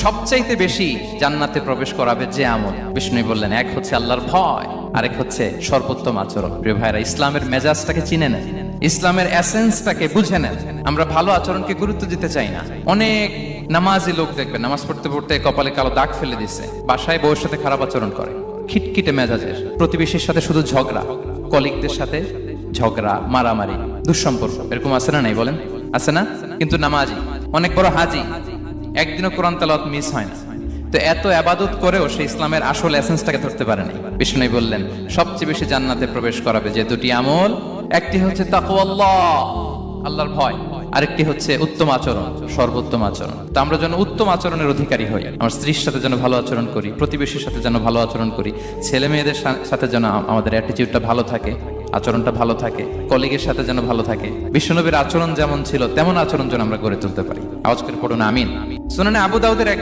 সবচাইতে বেশি জান্নাতে প্রবেশ করাবে যে আমল, বিষ্ণু বললেন, এক হচ্ছে আল্লাহর ভয়, আরেক হচ্ছে সর্বোত্তম আচরণ। প্রিয় ভাইরা, ইসলামের মেজাজটাকে চিনে নেন, ইসলামের এসেন্সটাকে বুঝে নেন। আমরা ভালো আচরণকে গুরুত্ব দিতে চাই না। অনেক নামাজি লোক দেখবেন নামাজ পড়তে পড়তে কপালে কালো দাগ ফেলে দিচ্ছে, বাসায় বউয়ের সাথে খারাপ আচরণ করে, খিটখিটে মেজাজের, প্রতিবেশীর সাথে শুধু ঝগড়া, কলিগদের সাথে ঝগড়া, মারামারি, দুঃসম্পর্ক, এরকম আছে না? নাই বলেন, আছে না? কিন্তু নামাজি, অনেক বড় হাজি, একদিনও কোরআন তেলাওয়াত মিস হয় না। তো এত আবাদত করেও সে ইসলামের আসল এসেন্সটাকে ধরতে পারেনি। বিষ্ণু বললেন, সবচেয়ে বেশি জান্নাতে প্রবেশ করাবে যে দুটি আমল, একটি হচ্ছে তাকওয়াল্লাহ, আল্লাহর ভয়, আরেকটি হচ্ছে উত্তম আচরণ, সর্বোত্তম আচরণ। তো আমরা যেন উত্তম আচরণের অধিকারী হই। আমার স্ত্রীর সাথে যেন ভালো আচরণ করি, প্রতিবেশীর সাথে যেন ভালো আচরণ করি, ছেলে মেয়েদের সাথে যেন আমাদের অ্যাটিটিউডটা ভালো থাকে, আচরণটা ভালো থাকে, কলিগের সাথে যেন ভালো থাকে। বিশ্বনবীর আচরণ যেমন ছিল তেমন আচরণ যেন আমরা গড়ে তুলতে পারি। আওয়াজ করে পড়ুন আমিন। সুনানে আবু দাউদের এক